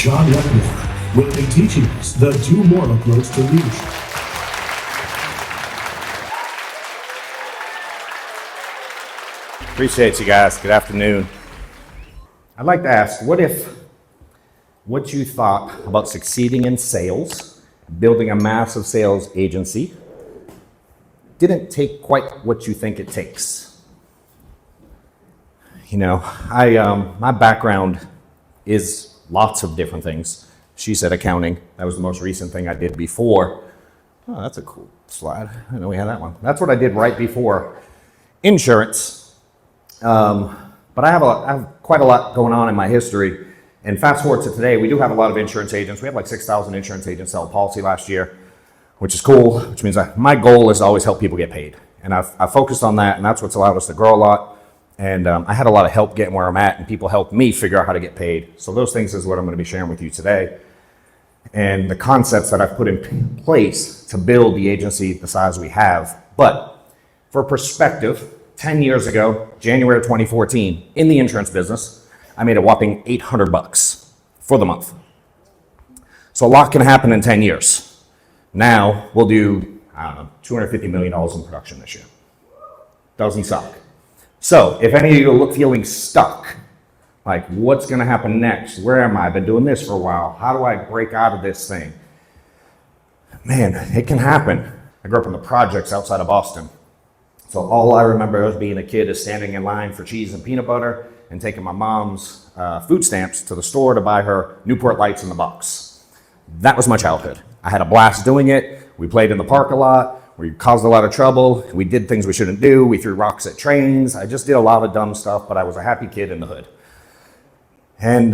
John Wetmore will be teaching us the 2 more approach to leadership. Appreciate you guys. Good afternoon. I'd like to ask, what if what you thought about succeeding in sales, building a massive sales agency, didn't take quite what you think it takes? You know, my background is lots of different things. She said accounting. That was the most recent thing I did before. Oh, that's a cool slide. I didn't know we had that one. That's what I did right before insurance. But I have quite a lot going on in my history. And fast forward to today, we do have a lot of insurance agents. We have like 6,000 insurance agents sell a policy last year, which is cool, which means my goal is to always help people get paid. And I focused on that, and that's what's allowed us to grow a lot. And I had a lot of help getting where I'm at, and people helped me figure out how to get paid. So those things is what I'm going to be sharing with you today. And the concepts that I've put in place to build the agency the size we have. But for perspective, 10 years ago, January of 2014, in the insurance business, I made a whopping $800 for the month. So a lot can happen in 10 years. Now we'll do, $250 million in production this year. Doesn't suck. So if any of you are feeling stuck, like what's going to happen next? Where am I? I've been doing this for a while. How do I break out of this thing? Man, it can happen. I grew up in the projects outside of Boston. So all I remember as being a kid is standing in line for cheese and peanut butter and taking my mom's food stamps to the store to buy her Newport Lights in the box. That was my childhood. I had a blast doing it. We played in the park a lot. We caused a lot of trouble. We did things we shouldn't do. We threw rocks at trains. I just did a lot of dumb stuff, but I was a happy kid in the hood. And,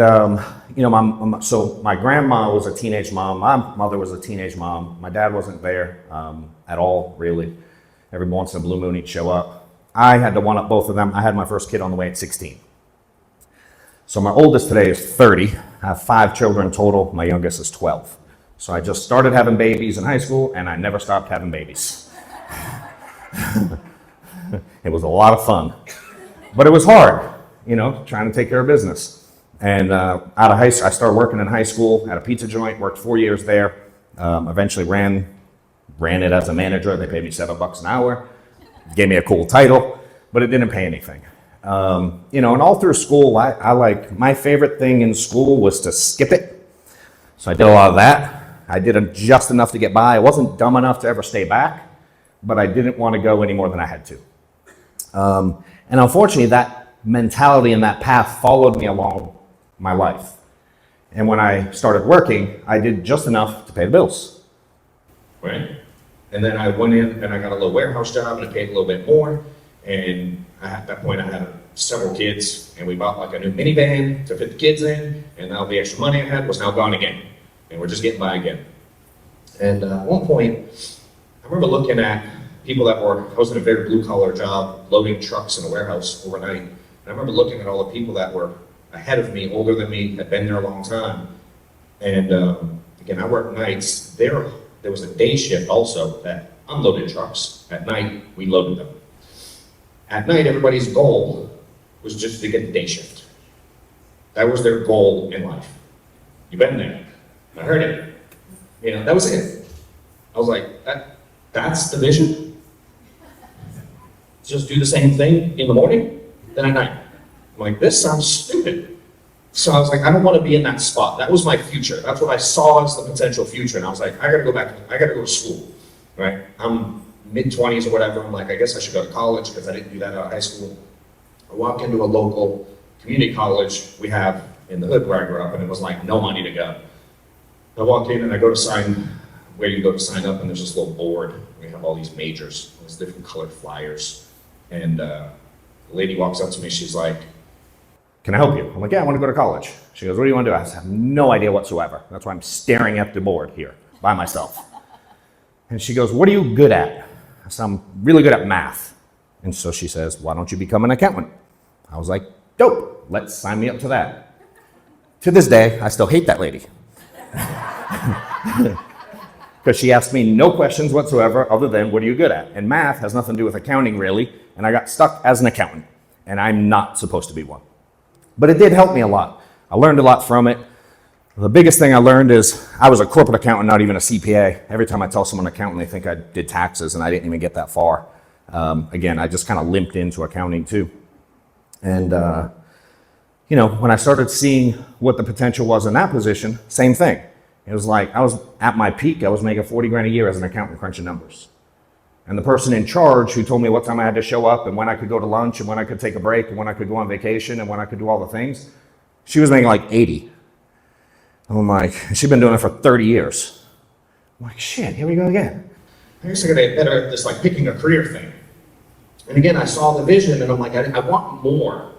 so my grandma was a teenage mom. My mother was a teenage mom. My dad wasn't there at all, really. Every once in a blue moon, he'd show up. I had to one-up both of them. I had my first kid on the way at 16. So my oldest today is 30. I have 5 children total. My youngest is 12. So I just started having babies in high school, and I never stopped having babies. It was a lot of fun. But it was hard, trying to take care of business. And out of high school, I started working in high school at a pizza joint, worked 4 years there, eventually ran it as a manager. They paid me $7 an hour, gave me a cool title, but it didn't pay anything. And all through school, I my favorite thing in school was to skip it. So I did a lot of that. I did just enough to get by. I wasn't dumb enough to ever stay back, but I didn't want to go any more than I had to. And unfortunately, that mentality and that path followed me along my life. And when I started working, I did just enough to pay the bills. Right? And then I went in and I got a little warehouse job and I paid a little bit more. And at that point I had several kids and we bought like a new minivan to fit the kids in. And now the extra money I had was now gone again. And we're just getting by again. And at one point, I remember looking at people I was in a very blue collar job, loading trucks in a warehouse overnight. And I remember looking at all the people that were ahead of me, older than me, had been there a long time. And again, I worked nights. There was a day shift also that unloaded trucks. At night, we loaded them. At night, everybody's goal was just to get the day shift. That was their goal in life. You've been there. I heard it. That was it. I was like, that's the vision? Just do the same thing in the morning, then at night. I'm like, this sounds stupid. So I was like, I don't want to be in that spot. That was my future. That's what I saw as the potential future. And I was like, I gotta go to school, right? I'm mid-20s or whatever. I'm like, I guess I should go to college because I didn't do that out of high school. I walk into a local community college we have in the hood where I grew up, and it was like no money to go. I walk in and I go to where you go to sign up, and there's this little board. We have all these majors, all these different colored flyers. And the lady walks up to me, she's like, can I help you? I'm like, yeah, I want to go to college. She goes, what do you want to do? I have no idea whatsoever. That's why I'm staring at the board here by myself. And she goes, what are you good at? I said, I'm really good at math. And so she says, why don't you become an accountant? I was like, dope, let's sign me up to that. To this day, I still hate that lady. Because she asked me no questions whatsoever other than, what are you good at? And math has nothing to do with accounting, really. And I got stuck as an accountant. And I'm not supposed to be one. But it did help me a lot. I learned a lot from it. The biggest thing I learned is I was a corporate accountant, not even a CPA. Every time I tell someone accountant, they think I did taxes, and I didn't even get that far. Again, I just kind of limped into accounting too. And, when I started seeing what the potential was in that position, same thing. It was like I was at my peak. I was making 40 grand a year as an accountant crunching numbers. And the person in charge who told me what time I had to show up and when I could go to lunch and when I could take a break and when I could go on vacation and when I could do all the things, she was making like 80. I'm like, she'd been doing it for 30 years. I'm like, shit, here we go again. I used to get better at this, like picking a career thing. And again, I saw the vision and I'm like, I want more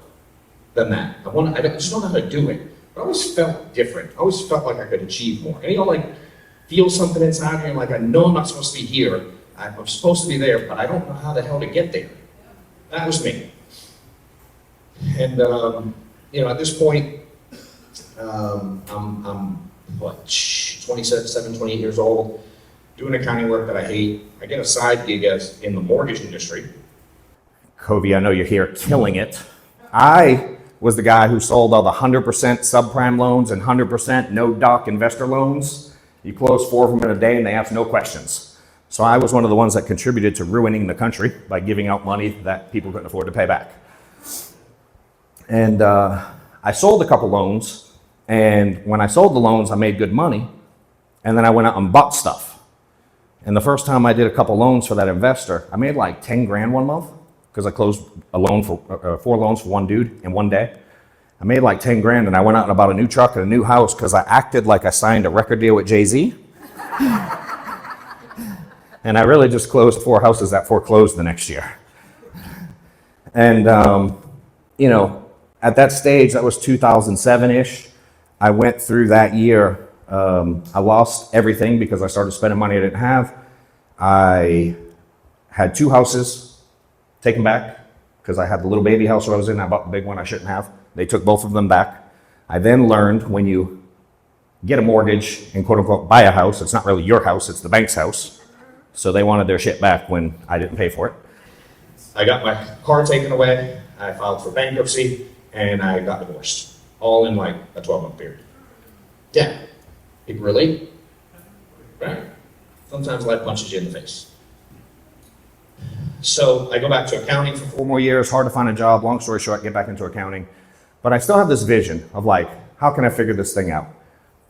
than that. I just don't know how to do it. But I always felt different. I always felt like I could achieve more. And like feel something inside me, like I know I'm not supposed to be here. I'm supposed to be there, but I don't know how the hell to get there. That was me. And, at this point, I'm 27, 28 years old, doing accounting work that I hate. I get a side gig in the mortgage industry. Covey, I know you're here killing it. I was the guy who sold all the 100% subprime loans and 100% no-doc investor loans. You close 4 of them in a day and they ask no questions. So I was one of the ones that contributed to ruining the country by giving out money that people couldn't afford to pay back. And I sold a couple loans, and when I sold the loans, I made good money, and then I went out and bought stuff. And the first time I did a couple loans for that investor, I made like 10 grand one month, because I closed a loan for 4 loans for one dude in one day. I made like 10 grand, and I went out and bought a new truck and a new house because I acted like I signed a record deal with Jay-Z. And I really just closed 4 houses that foreclosed the next year. And, at that stage, that was 2007-ish. I went through that year. I lost everything because I started spending money I didn't have. I had 2 houses taken back because I had the little baby house I was in. I bought the big one I shouldn't have. They took both of them back. I then learned when you get a mortgage and quote unquote buy a house, it's not really your house, it's the bank's house. So they wanted their shit back when I didn't pay for it. I got my car taken away, I filed for bankruptcy, and I got divorced. All in like a 12-month period. Yeah, people relate, right? Sometimes life punches you in the face. So I go back to accounting for 4 more years, hard to find a job, long story short, get back into accounting. But I still have this vision of like, how can I figure this thing out?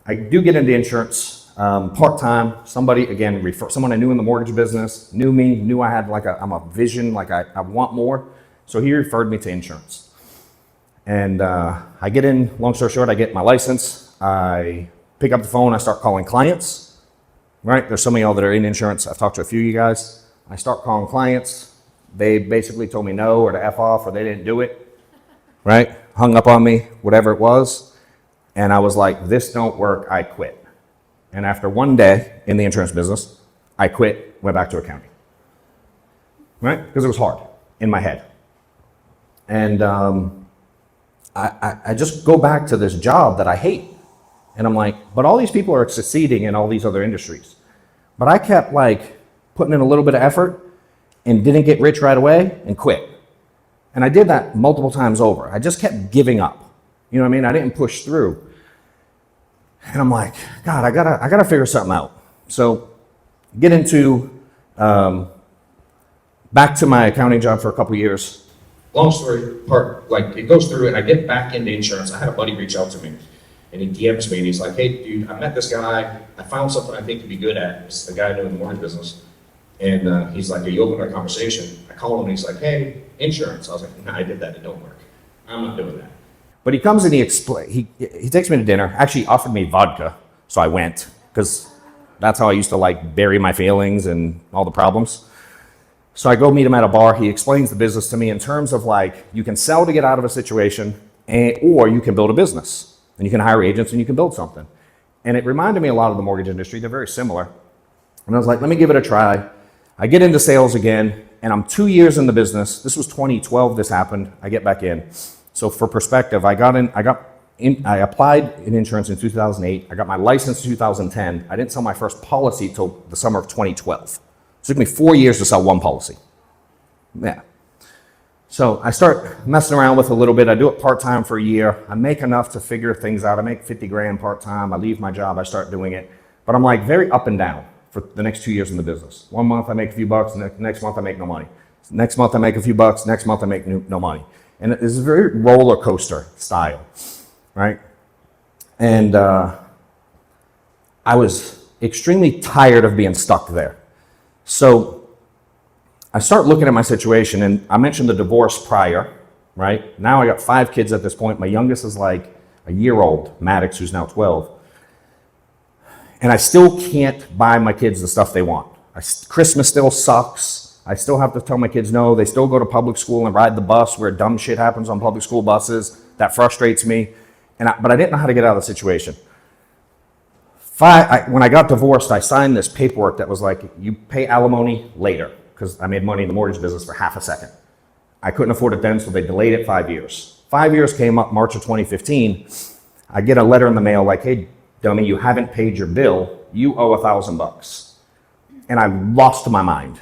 I do get into insurance. Part-time, somebody, again, someone I knew in the mortgage business, knew me, knew I had I'm a vision, I want more. So he referred me to insurance. And I get in, long story short, I get my license. I pick up the phone, I start calling clients, right? There's some of y'all that are in insurance. I've talked to a few of you guys. I start calling clients. They basically told me no or to F off or they didn't do it, right? Hung up on me, whatever it was. And I was like, this don't work, I quit. And after 1 day in the insurance business, I quit, went back to accounting, right? Because it was hard in my head. And I just go back to this job that I hate. And I'm like, but all these people are succeeding in all these other industries. But I kept putting in a little bit of effort and didn't get rich right away and quit. And I did that multiple times over. I just kept giving up. You know what I mean? I didn't push through. And I'm like, God, I gotta figure something out. So get into, back to my accounting job for a couple years. Long story part, it goes through and I get back into insurance. I had a buddy reach out to me and he DMs me and he's like, hey dude, I met this guy. I found something I think you'd be good at. It's the guy I knew in the mortgage business. And he's like, are you open to a conversation? I call him and he's like, hey, insurance. I was like, nah, I did that, it don't work. I'm not doing that. But he comes and he takes me to dinner. Actually, he offered me vodka, so I went because that's how I used to bury my feelings and all the problems. So I go meet him at a bar. He explains the business to me in terms of you can sell to get out of a situation, or you can build a business and you can hire agents and you can build something. And it reminded me a lot of the mortgage industry. They're very similar. And I was like, let me give it a try. I get into sales again, and I'm 2 years in the business. This was 2012. This happened. I get back in. So for perspective, I applied in insurance in 2008. I got my license in 2010. I didn't sell my first policy till the summer of 2012. It took me 4 years to sell one policy. Yeah. So I start messing around with it a little bit. I do it part-time for a year. I make enough to figure things out. I make 50 grand part-time. I leave my job. I start doing it. But I'm like very up and down for the next 2 years in the business. 1 month I make a few bucks, and the next month I make no money. Next month I make a few bucks, next month I make no money. And it's a very roller coaster style, right? And I was extremely tired of being stuck there. So I start looking at my situation, and I mentioned the divorce prior, right? Now I got 5 kids at this point. My youngest is like a year old, Maddox, who's now 12. And I still can't buy my kids the stuff they want. Christmas still sucks. I still have to tell my kids no. They still go to public school and ride the bus where dumb shit happens on public school buses. That frustrates me. But I didn't know how to get out of the situation. When I got divorced, I signed this paperwork that was like, you pay alimony later, because I made money in the mortgage business for half a second. I couldn't afford it then, so they delayed it 5 years. 5 years came up March of 2015. I get a letter in the mail like, hey, dummy, you haven't paid your bill. You owe $1,000. And I lost my mind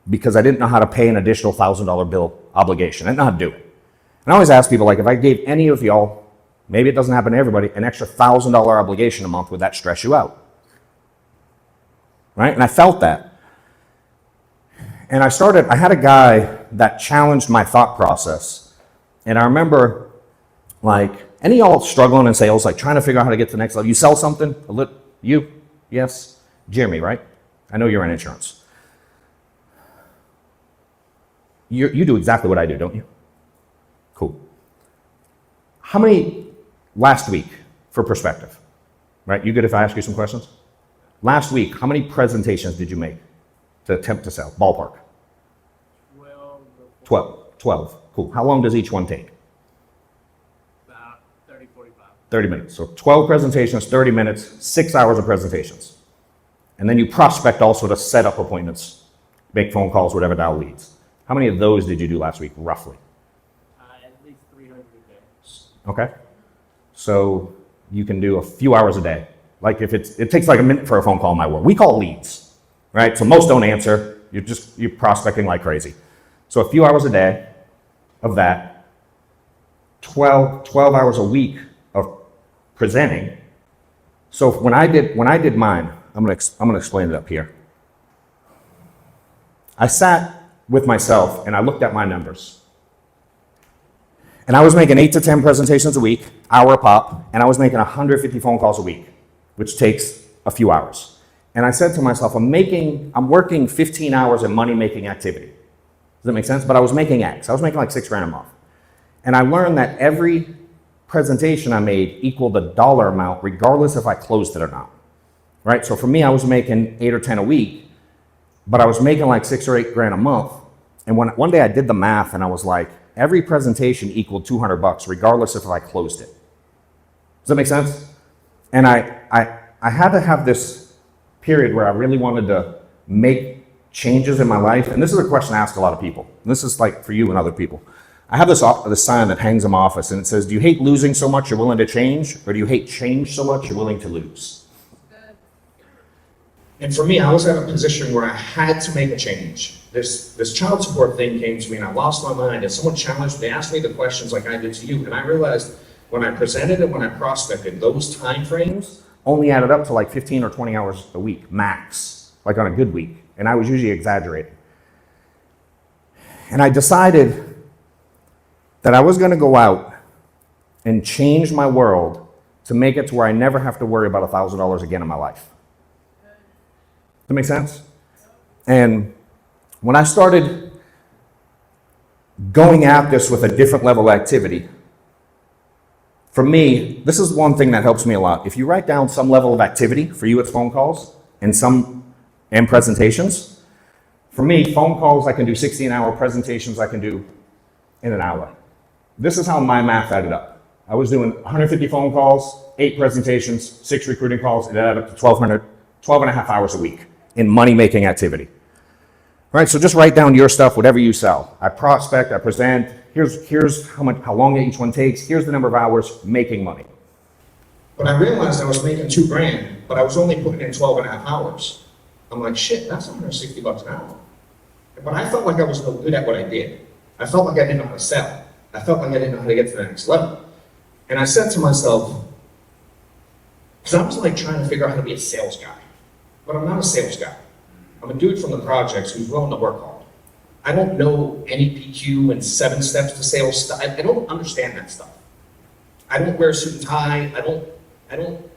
because I didn't know how to pay an additional $1,000 bill obligation. I didn't know how to do it. And I always ask people, like, if I gave any of y'all, maybe it doesn't happen to everybody, an extra $1,000 obligation a month, would that stress you out? Right? And I felt that. And I had a guy that challenged my thought process. And I remember, like, any of y'all struggling in sales, like trying to figure out how to get to the next level? You sell something? You? Yes? Jeremy, right? I know you're in insurance. You do exactly what I do, don't you? Cool. How many, last week, for perspective, right? You good if I ask you some questions? Last week, how many presentations did you make to attempt to sell? Ballpark. 12. Cool. How long does each one take? About 30, 45. 30 minutes. So 12 presentations, 30 minutes, 6 hours of presentations. And then you prospect also to set up appointments, make phone calls, whatever dial leads. How many of those did you do last week, roughly? At least 300 a day. Okay. So you can do a few hours a day. Like if it takes like a minute for a phone call in my world. We call leads, right? So most don't answer. You're prospecting like crazy. So a few hours a day of that, 12 hours a week of presenting. So when I did mine, I'm gonna explain it up here. I sat with myself and I looked at my numbers. And I was making 8 to 10 presentations a week, hour a pop, and I was making 150 phone calls a week, which takes a few hours. And I said to myself, I'm working 15 hours in money-making activity. Does that make sense? But I was making X. I was making like $6 grand a month. And I learned that every presentation I made equaled a dollar amount, regardless if I closed it or not. Right? So for me, I was making 8 or 10 a week, but I was making like 6 or 8 grand a month. And one day I did the math and I was like, every presentation equaled $200, regardless if I closed it. Does that make sense? And I had to have this period where I really wanted to make changes in my life. And this is a question I ask a lot of people. And this is like for you and other people. I have this sign that hangs in my office and it says, do you hate losing so much you're willing to change? Or do you hate change so much you're willing to lose? And for me, I was at a position where I had to make a change. This child support thing came to me and I lost my mind. And someone challenged me, they asked me the questions like I did to you. And I realized when I presented and when I prospected, those time frames only added up to like 15 or 20 hours a week, max, like on a good week. And I was usually exaggerating. And I decided that I was going to go out and change my world to make it to where I never have to worry about $1,000 again in my life. Does that make sense? And when I started going at this with a different level of activity, for me, this is one thing that helps me a lot. If you write down some level of activity, for you it's phone calls and presentations. For me, phone calls I can do 60 an hour, presentations I can do in an hour. This is how my math added up. I was doing 150 phone calls, 8 presentations, 6 recruiting calls, it added up to 12 and a half hours a week in money-making activity. All right, so just write down your stuff, whatever you sell. I prospect, I present, here's how long each one takes, here's the number of hours making money. But I realized I was making $2 grand, but I was only putting in 12 and a half hours. I'm like, shit, that's $160 an hour. But I felt like I was no good at what I did. I felt like I didn't know how to sell. I felt like I didn't know how to get to the next level. And I said to myself, because I was like trying to figure out how to be a sales guy, but I'm not a sales guy. I'm a dude from the projects who's willing to work hard. I don't know NEPQ and 7 steps to sales stuff. I don't understand that stuff. I don't wear a suit and tie.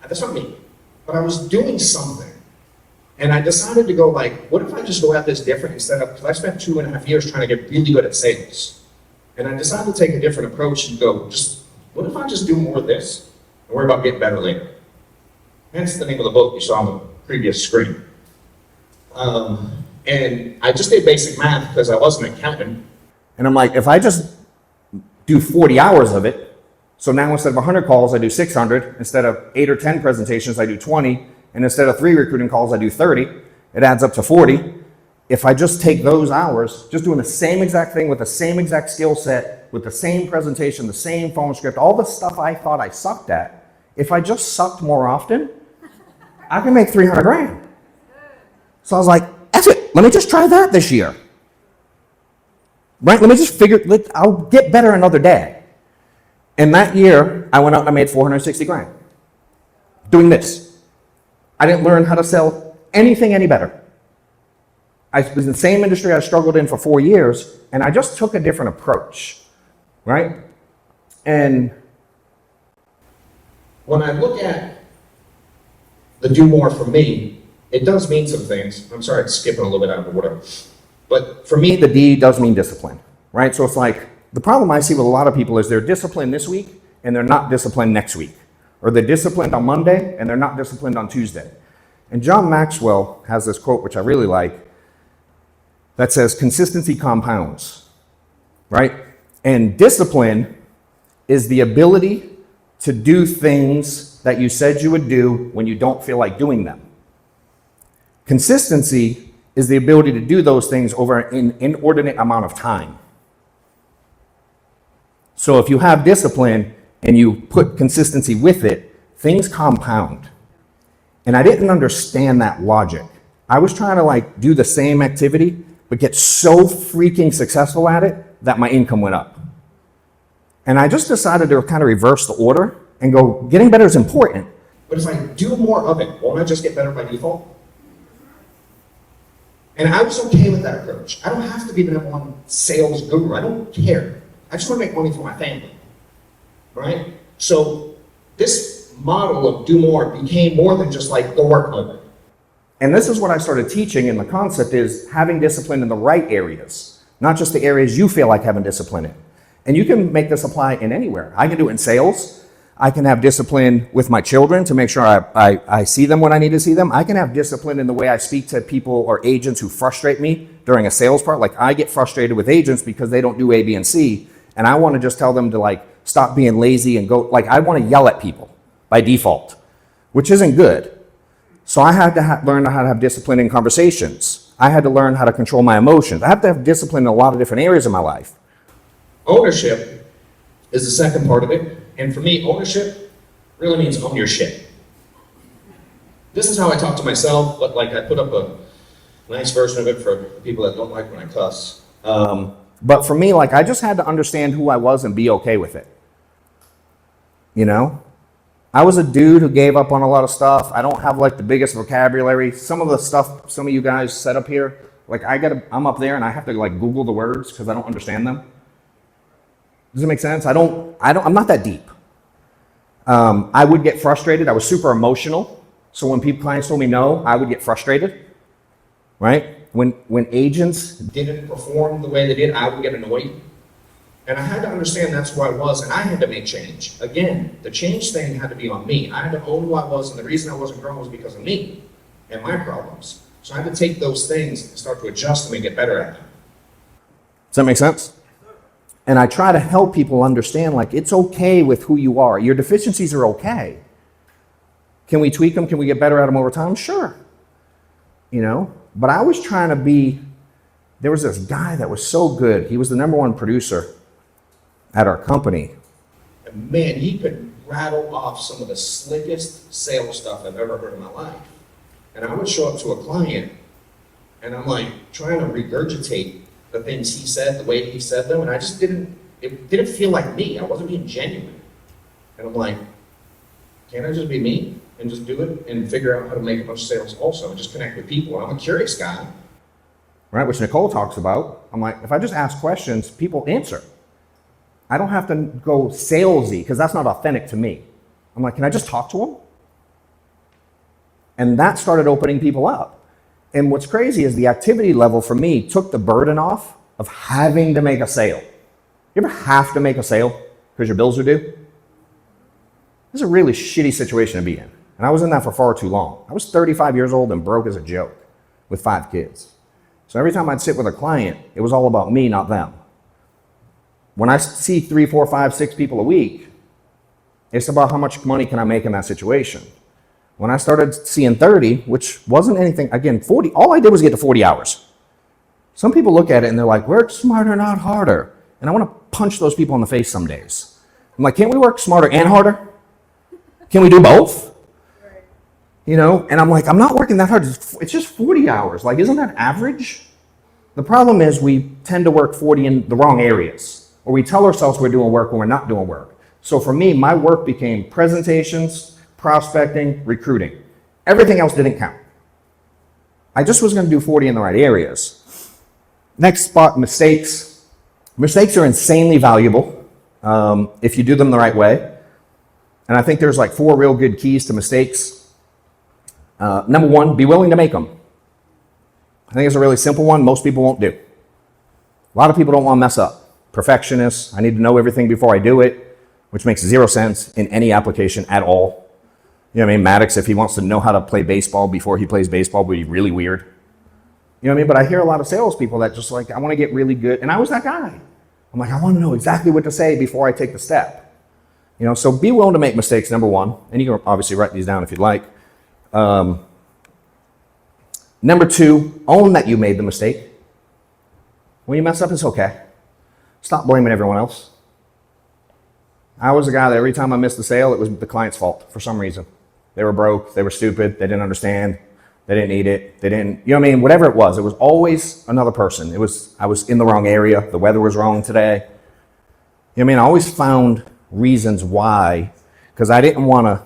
That's not me. But I was doing something. And I decided to go like, what if I just go at this different instead of, because I spent 2.5 years trying to get really good at sales. And I decided to take a different approach and go, what if I just do more of this and worry about getting better later? Hence the name of the book you saw on the previous screen. And I just did basic math because I was an accountant. And I'm like, if I just do 40 hours of it, so now instead of 100 calls, I do 600. Instead of 8 or 10 presentations, I do 20. And instead of 3 recruiting calls, I do 30. It adds up to 40. If I just take those hours, just doing the same exact thing with the same exact skill set, with the same presentation, the same phone script, all the stuff I thought I sucked at, if I just sucked more often, I can make 300 grand. So I was like, F it, let me just try that this year. Right? Let me just I'll get better another day. And that year, I went out and I made 460 grand. Doing this. I didn't learn how to sell anything any better. I was in the same industry I struggled in for 4 years, and I just took a different approach. Right? And when I look at the do more for me, it does mean some things. I'm sorry, it's skipping a little bit out of whatever. But for me, the D does mean discipline, right? So it's like, the problem I see with a lot of people is they're disciplined this week and they're not disciplined next week. Or they're disciplined on Monday and they're not disciplined on Tuesday. And John Maxwell has this quote, which I really like, that says, consistency compounds, right? And discipline is the ability to do things that you said you would do when you don't feel like doing them. Consistency is the ability to do those things over an inordinate amount of time. So if you have discipline and you put consistency with it, things compound. And I didn't understand that logic. I was trying to like do the same activity, but get so freaking successful at it that my income went up. And I just decided to kind of reverse the order and go, getting better is important. But if I do more of it, won't I just get better by default? And I was okay with that approach. I don't have to be the number one sales guru. I don't care. I just want to make money for my family, right? So this model of do more became more than just like go work harder. And this is what I started teaching, and the concept is having discipline in the right areas, not just the areas you feel like having discipline in. And you can make this apply in anywhere. I can do it in sales. I can have discipline with my children to make sure I see them when I need to see them. I can have discipline in the way I speak to people or agents who frustrate me during a sales part. Like I get frustrated with agents because they don't do A, B, and C. And I want to just tell them to like stop being lazy and go, like I want to yell at people by default, which isn't good. So I had to learn how to have discipline in conversations. I had to learn how to control my emotions. I have to have discipline in a lot of different areas of my life. Ownership is the second part of it. And for me, ownership really means own your shit. This is how I talk to myself, but like I put up a nice version of it for people that don't like when I cuss. But for me, like I just had to understand who I was and be okay with it. You know? I was a dude who gave up on a lot of stuff. I don't have like the biggest vocabulary. Some of the stuff some of you guys set up here, like I'm up there and I have to like Google the words because I don't understand them. Does it make sense? I'm not that deep. I would get frustrated. I was super emotional. So when clients told me no, I would get frustrated, right? When agents didn't perform the way they did, I would get annoyed. And I had to understand that's who I was, and I had to make change. Again, the change thing had to be on me. I had to own who I was, and the reason I wasn't growing was because of me and my problems. So I had to take those things and start to adjust them and get better at them. Does that make sense? And I try to help people understand, like, it's okay with who you are. Your deficiencies are okay. Can we tweak them? Can we get better at them over time? Sure. You know? But I was trying to be, there was this guy that was so good. He was the number one producer at our company. And man, he could rattle off some of the slickest sales stuff I've ever heard in my life. And I would show up to a client, and I'm like trying to regurgitate the things he said, the way he said them, and I just it didn't feel like me. I wasn't being genuine. And I'm like, can't I just be me and just do it and figure out how to make a bunch of sales also and just connect with people? I'm a curious guy. Right, which Nicole talks about. I'm like, if I just ask questions, people answer. I don't have to go salesy because that's not authentic to me. I'm like, can I just talk to them? And that started opening people up. And what's crazy is the activity level for me took the burden off of having to make a sale. You ever have to make a sale because your bills are due? This is a really shitty situation to be in. And I was in that for far too long. I was 35 years old and broke as a joke with 5 kids. So every time I'd sit with a client, it was all about me, not them. When I see 3, 4, 5, 6 people a week, it's about how much money can I make in that situation. When I started seeing 30, which wasn't anything, again, 40, all I did was get to 40 hours. Some people look at it and they're like, work smarter, not harder. And I want to punch those people in the face some days. I'm like, can't we work smarter and harder? Can we do both? You know, and I'm like, I'm not working that hard. It's just 40 hours. Like, isn't that average? The problem is we tend to work 40 in the wrong areas, or we tell ourselves we're doing work when we're not doing work. So for me, my work became presentations, prospecting, recruiting. Everything else didn't count. I just was going to do 40 in the right areas. Next spot, mistakes. Mistakes are insanely valuable if you do them the right way. And I think there's like 4 real good keys to mistakes. Number 1, be willing to make them. I think it's a really simple one. Most people won't do. A lot of people don't want to mess up. Perfectionists. I need to know everything before I do it, which makes 0 sense in any application at all. You know what I mean? Maddox, if he wants to know how to play baseball before he plays baseball, would be really weird. You know what I mean? But I hear a lot of salespeople that just like, I want to get really good. And I was that guy. I'm like, I want to know exactly what to say before I take the step. You know, so be willing to make mistakes, number 1. And you can obviously write these down if you'd like. Number 2, own that you made the mistake. When you mess up, it's okay. Stop blaming everyone else. I was the guy that every time I missed a sale, it was the client's fault for some reason. They were broke, they were stupid, they didn't understand, they didn't need it, they didn't, you know what I mean? Whatever it was always another person. I was in the wrong area, the weather was wrong today. You know what I mean? I always found reasons why, because I didn't want to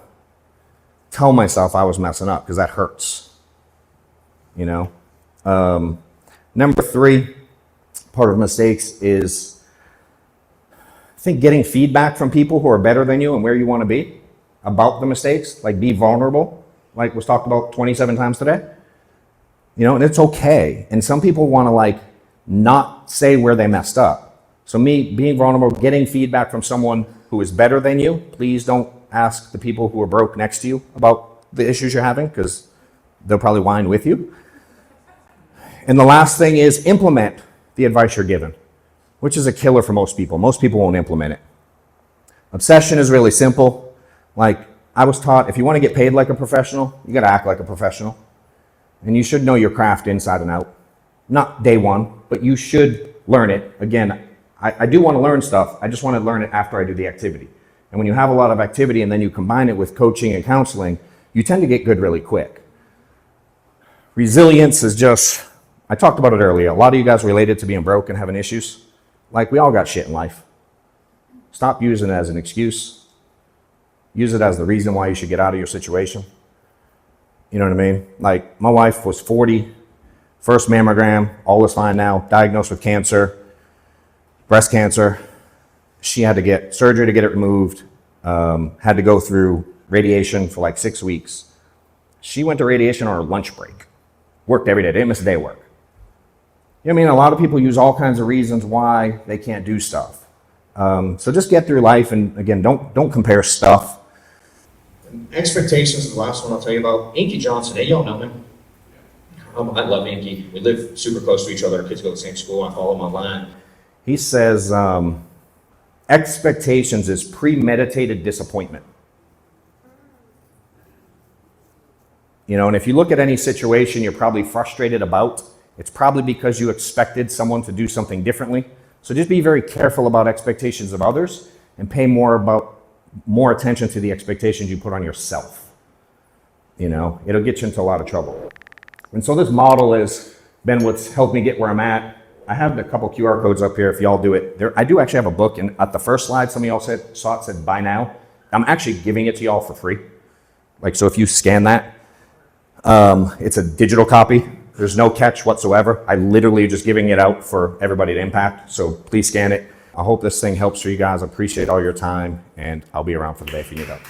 tell myself I was messing up, because that hurts. You know? Number 3, part of mistakes is, I think, getting feedback from people who are better than you and where you want to be about the mistakes. Like, be vulnerable, like was talked about 27 times today. You know, and it's okay. And some people want to like not say where they messed up. So me being vulnerable, getting feedback from someone who is better than you. Please don't ask the people who are broke next to you about the issues you're having, because they'll probably whine with you. And the last thing is implement the advice you're given, which is a killer for most people. Most people won't implement it. Obsession is really simple. Like, I was taught, if you want to get paid like a professional, you got to act like a professional. And you should know your craft inside and out. Not day one, but you should learn it. Again, I do want to learn stuff. I just want to learn it after I do the activity. And when you have a lot of activity and then you combine it with coaching and counseling, you tend to get good really quick. Resilience is just, I talked about it earlier. A lot of you guys related to being broke and having issues. Like, we all got shit in life. Stop using it as an excuse. Use it as the reason why you should get out of your situation. You know what I mean? Like, my wife was 40, first mammogram, all is fine now, diagnosed with cancer, breast cancer. She had to get surgery to get it removed, had to go through radiation for like 6 weeks. She went to radiation on her lunch break. Worked every day, didn't miss a day of work. You know what I mean? A lot of people use all kinds of reasons why they can't do stuff. So just get through life, and again, don't compare stuff. Expectations is the last one I'll tell you about. Inky Johnson, hey, y'all know him? I love Inky. We live super close to each other. Our kids go to the same school. I follow him online. He says, expectations is premeditated disappointment. You know, and if you look at any situation you're probably frustrated about, it's probably because you expected someone to do something differently. So just be very careful about expectations of others and pay more attention to the expectations you put on yourself. You know, it'll get you into a lot of trouble. And so this model has been what's helped me get where I'm at. I have a couple QR codes up here if y'all do it. I do actually have a book, and at the first slide, some of y'all saw it said buy now. I'm actually giving it to y'all for free. Like, so if you scan that, it's a digital copy. There's no catch whatsoever. I literally just giving it out for everybody to impact. So please scan it. I hope this thing helps for you guys. I appreciate all your time, and I'll be around for the day if you need help.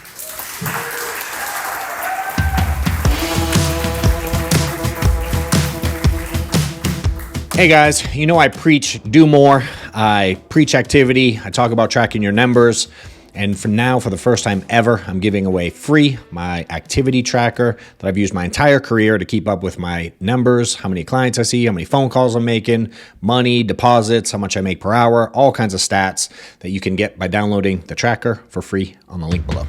Hey guys, you know I preach do more. I preach activity. I talk about tracking your numbers. And for now, for the first time ever, I'm giving away free my activity tracker that I've used my entire career to keep up with my numbers, how many clients I see, how many phone calls I'm making, money, deposits, how much I make per hour, all kinds of stats that you can get by downloading the tracker for free on the link below.